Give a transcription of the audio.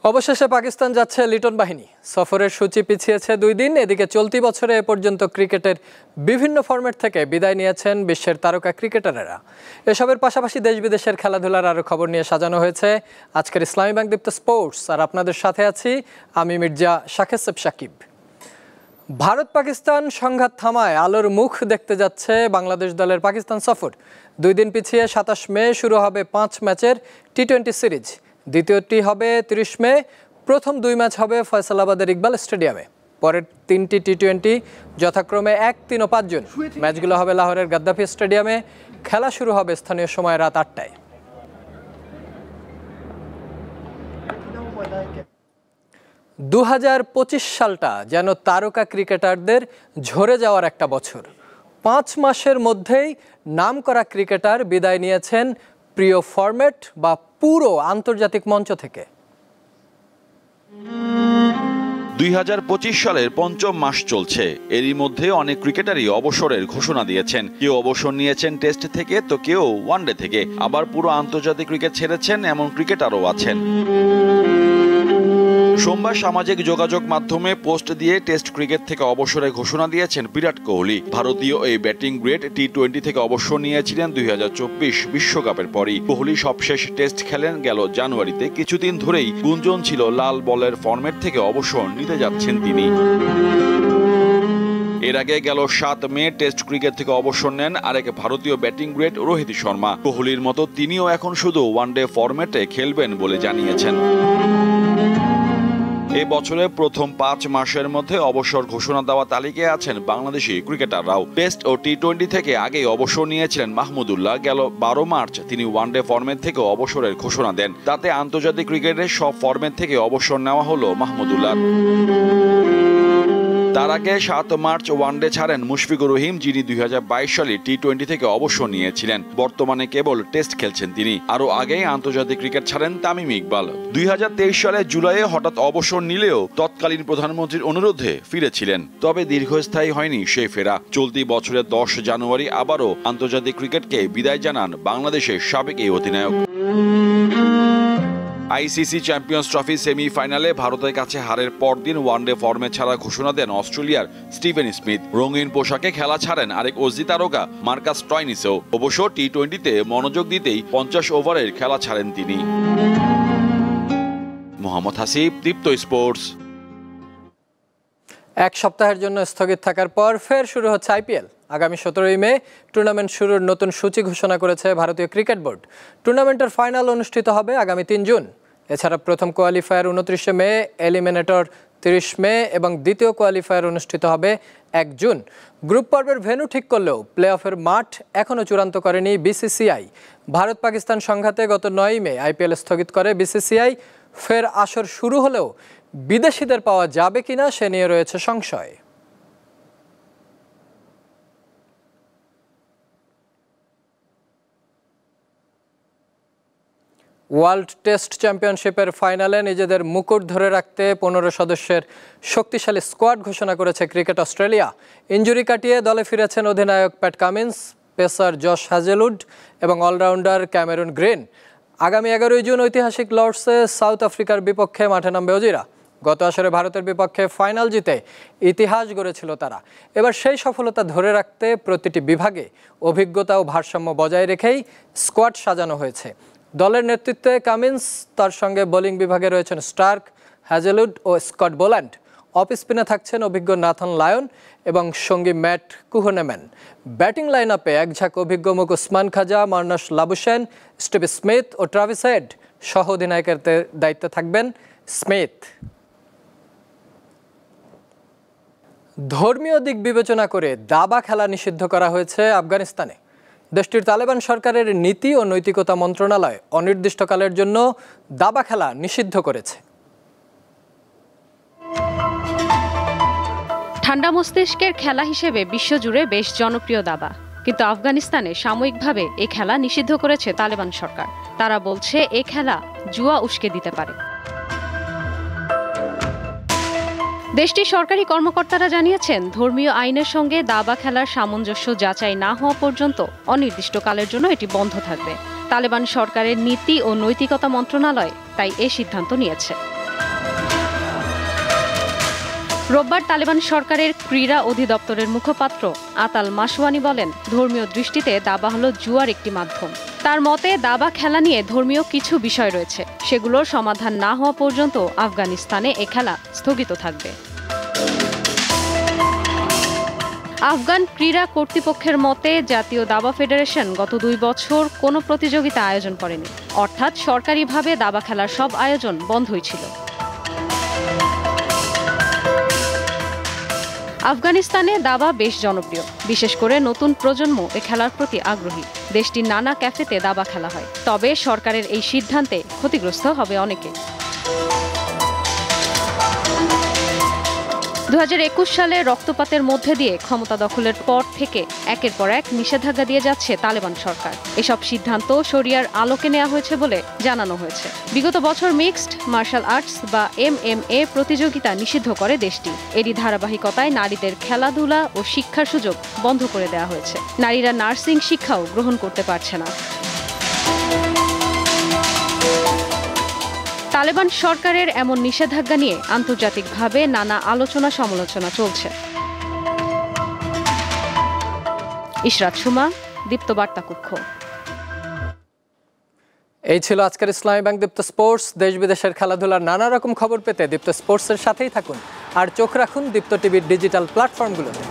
অবশেষে পাকিস্তান যাচ্ছে লিটন বাহিনী। সফরের সূচি পিছিয়েছে 2 দিন। এদিকে চলতি বছরে এ পর্যন্ত ক্রিকেটের বিভিন্ন ফরম্যাট থেকে বিদায় নিয়েছেন বিশ্বের তারকা ক্রিকেটারেরা। এসবের পাশাপাশি দেশ বিদেশের খেলাধুলার আরও খবর নিয়ে সাজানো হয়েছে আজকের ইসলামী ব্যাংক দীপ্ত স্পোর্টস। আর আপনাদের সাথে আছি আমি মির্জা শাকেসেব সাকিব। ভারত পাকিস্তান সংঘাত থামায় আলোর মুখ দেখতে যাচ্ছে বাংলাদেশ দলের পাকিস্তান সফর। 2 দিন পিছিয়ে 27 মে শুরু হবে 5 ম্যাচের টি-20 সিরিজ। দ্বিতীয়টি হবে 30 মে। প্রথম 2 ম্যাচ হবে ফয়সালাবাদের ইকবাল স্টেডিয়ামে। পরের 3টি টি-20 যথাক্রমে 1, 3 ও 5 জুন। ম্যাচগুলো হবে লাহোরের গাদ্দাফি স্টেডিয়ামে। খেলা শুরু হবে স্থানীয় সময় রাত 8টায়। 2025 সালটা যেন তারকা ক্রিকেটারদের ঝরে যাওয়ার একটা বছর। 5 মাসের মধ্যেই নামকরা ক্রিকেটার বিদায় নিয়েছেন প্রিয় ফরম্যাট বা পুরো আন্তর্জাতিক মঞ্চ থেকে। 2025 সালের 5ম মাস চলছে। এরই মধ্যে অনেক ক্রিকেটারই অবসরের ঘোষণা দিয়েছেন। কেউ অবসর নিয়েছেন টেস্ট থেকে, তো কেউ ওয়ানডে থেকে। আবার পুরো আন্তর্জাতিক ক্রিকেট ছেড়েছেন এমন ক্রিকেটারও আছেন। সোমবার সামাজিক যোগাযোগ মাধ্যমে পোস্ট দিয়ে টেস্ট ক্রিকেট থেকে অবসরের ঘোষণা দিয়েছেন বিরাট কোহলি। ভারতীয় এই ব্যাটিং গ্রেড টি-20 থেকে অবসর নিয়েছিলেন 2024 বিশ্বকাপের পরই। কোহলি সবশেষ টেস্ট খেলেন গেল জানুয়ারিতে। কিছুদিন ধরেই গুঞ্জন ছিল লাল বলের ফরম্যাট থেকে অবসর নিতে যাচ্ছেন তিনি। এর আগে গেল 7 মে টেস্ট ক্রিকেট থেকে অবসর নেন আরেক ভারতীয় ব্যাটিং গ্রেড রোহিত শর্মা। কোহলির মতো তিনিও এখন শুধু ওয়ানডে ফরম্যাটে খেলবেন বলে জানিয়েছেন। এ বছরের প্রথম 5 মাসের মধ্যে অবসর ঘোষণা দেওয়া তালিকায় আছেন বাংলাদেশি ক্রিকেটাররাও। টেস্ট ও টি-20 থেকে আগেই অবসর নিয়েছিলেন মাহমুদুল্লাহ। গেল 12 মার্চ তিনি ওয়ানডে ফরম্যাট থেকে অবসরের ঘোষণা দেন। তাতে আন্তর্জাতিক ক্রিকেটের সব ফরম্যাট থেকে অবসর নেওয়া হলো মাহমুদুল্লাহ। তার আগে 7 মার্চ ওয়ানডে ছাড়েন মুশফিকুর রহিম, যিনি 2022 সালে টি-20 থেকে অবসর নিয়েছিলেন। বর্তমানে কেবল টেস্ট খেলছেন তিনি। আরও আগেই আন্তর্জাতিক ক্রিকেট ছাড়েন তামিম ইকবাল। 2023 সালে জুলাইয়ে হঠাৎ অবসর নিলেও তৎকালীন প্রধানমন্ত্রীর অনুরোধে ফিরেছিলেন। তবে দীর্ঘস্থায়ী হয়নি সেই ফেরা। চলতি বছরের 10 জানুয়ারি আবারও আন্তর্জাতিক ক্রিকেটকে বিদায় জানান বাংলাদেশের সাবেক এই অধিনায়ক। আইসিসি চ্যাম্পিয়ন্স ট্রফি সেমিফাইনালে ভারতের কাছে হারের পরদিন ওয়ানডে ফর্মে ছাড়া ঘোষণা দেন অস্ট্রেলিয়ার স্টিভেন স্মিথ। রঙিন পোশাকে খেলা ছাড়েন আরেক অজি তারকা মার্কাস স্টয়নিসও। অবশ্য টি-20তে মনোযোগ দিতেই 50 ওভারের খেলা ছাড়েন তিনি। মোহাম্মদ হাসিব, দীপ্ত স্পোর্টস। এক সপ্তাহের জন্য স্থগিত থাকার পর ফের শুরু হচ্ছে আইপিএল। আগামী 17 মে টুর্নামেন্ট শুরুর নতুন সূচি ঘোষণা করেছে ভারতীয় ক্রিকেট বোর্ড। টুর্নামেন্টের ফাইনাল অনুষ্ঠিত হবে আগামী 3 জুন। এছাড়া প্রথম কোয়ালিফায়ার 29 মে, এলিমিনেটর 30 মে এবং দ্বিতীয় কোয়ালিফায়ার অনুষ্ঠিত হবে 1 জুন। গ্রুপ পর্বের ভেন্যু ঠিক করলেও প্লে অফের মাঠ এখনও চূড়ান্ত করেনি বিসিসিআই। ভারত পাকিস্তান সংঘাতে গত 9 মে আইপিএল স্থগিত করে বিসিসিআই। ফের আসর শুরু হলেও বিদেশিদের পাওয়া যাবে কিনা সে নিয়ে রয়েছে সংশয়। ওয়ার্ল্ড টেস্ট চ্যাম্পিয়নশিপের ফাইনালে নিজেদের মুকুট ধরে রাখতে 15 সদস্যের শক্তিশালী স্কোয়াড ঘোষণা করেছে ক্রিকেট অস্ট্রেলিয়া। ইনজুরি কাটিয়ে দলে ফিরেছেন অধিনায়ক Pat Cummins, pacer Josh Hazlewood এবং অলরাউন্ডার ক্যামেরুন গ্রিন। আগামী 11 জুন ঐতিহাসিক লর্ডসে সাউথ আফ্রিকার বিপক্ষে মাঠে নামবে অজিরা। গত আসরে ভারতের বিপক্ষে ফাইনাল জিতে ইতিহাস গড়েছিল তারা। এবার সেই সফলতা ধরে রাখতে প্রতিটি বিভাগে অভিজ্ঞতা ও ভারসাম্য বজায় রেখেই স্কোয়াড সাজানো হয়েছে। দলের নেতৃত্বে কামিন্স, তার সঙ্গে বোলিং বিভাগে রয়েছেন স্টার্ক, হ্যাজেলউড ও স্কট বোল্যান্ড। অফ স্পিনে থাকছেন অভিজ্ঞ নাথন লায়ন এবং সঙ্গী ম্যাট কুহনেম্যান। ব্যাটিং লাইন আপে একঝাঁক অভিজ্ঞ মুখ উসমান খাজা, মার্নাস লাবুশেন, স্টিভ স্মিথ ও ট্রাভিস হেড সহ অধিনায়কের দায়িত্বে থাকবেন স্মিথ। ধর্মীয় দিক বিবেচনা করে দাবা খেলা নিষিদ্ধ করা হয়েছে আফগানিস্তানে। দেশটির তালেবান সরকারের নীতি ও নৈতিকতা মন্ত্রণালয় অনির্দিষ্টকালের জন্য দাবা খেলা নিষিদ্ধ করেছে। ঠান্ডা মস্তিষ্কের খেলা হিসেবে বিশ্বজুড়ে বেশ জনপ্রিয় দাবা, কিন্তু আফগানিস্তানে সাময়িকভাবে এই খেলা নিষিদ্ধ করেছে তালেবান সরকার। তারা বলছে এই খেলা জুয়া উস্কে দিতে পারে। দেশটির সরকারি কর্মকর্তারা জানিয়েছেন, ধর্মীয় আইনের সঙ্গে দাবা খেলার সামঞ্জস্য যাচাই না হওয়া পর্যন্ত অনির্দিষ্টকালের জন্য এটি বন্ধ থাকবে। তালেবান সরকারের নীতি ও নৈতিকতা মন্ত্রণালয় তাই এই সিদ্ধান্ত নিয়েছে। রোববার তালেবান সরকারের ক্রীড়া অধিদপ্তরের মুখপাত্র আতাল মাসওয়ানি বলেন, ধর্মীয় দৃষ্টিতে দাবা হলো জুয়ার একটি মাধ্যম। তার মতে দাবা খেলা নিয়ে ধর্মীয় কিছু বিষয় রয়েছে, সেগুলোর সমাধান না হওয়া পর্যন্ত আফগানিস্তানে এ খেলা স্থগিত থাকবে। আফগান ক্রীড়া কর্তৃপক্ষের মতে জাতীয় দাবা ফেডারেশন গত 2 বছর কোনো প্রতিযোগিতা আয়োজন করেনি, অর্থাৎ সরকারিভাবে দাবা খেলার সব আয়োজন বন্ধই ছিল। আফগানিস্তানে দাবা বেশ জনপ্রিয়, বিশেষ করে নতুন প্রজন্ম এ খেলার প্রতি আগ্রহী। দেশটির নানা ক্যাফেতে দাবা খেলা হয়, তবে সরকারের এই সিদ্ধান্তে ক্ষতিগ্রস্ত হবে অনেকে। 2021 সালে রক্তপাতের মধ্যে দিয়ে ক্ষমতা দখলের পর থেকে একের পর এক নিষেধাজ্ঞা দিয়ে যাচ্ছে তালেবান সরকার। এসব সিদ্ধান্ত শরিয়ার আলোকে নেওয়া হয়েছে বলে জানানো হয়েছে। বিগত বছর মিক্সড মার্শাল আর্টস বা MMA প্রতিযোগিতা নিষিদ্ধ করে দেশটি। এরই ধারাবাহিকতায় নারীদের খেলাধুলা ও শিক্ষার সুযোগ বন্ধ করে দেওয়া হয়েছে। নারীরা নার্সিং শিক্ষাও গ্রহণ করতে পারছে না। তালেবান সরকারের এমন নিষেধাজ্ঞা নিয়ে আন্তর্জাতিকভাবে নানা আলোচনা সমালোচনা চলছে। ইশরাত সুমা, দীপ্ত বার্তা কক্ষ। এই ছিল আজকের ইসলামী ব্যাংক দীপ্ত স্পোর্টস। দেশ বিদেশের খেলাধুলার নানা রকম খবর পেতে দীপ্ত স্পোর্টসের সাথেই থাকুন আর চোখ রাখুন দীপ্ত টিভির ডিজিটাল প্ল্যাটফর্মগুলোতে।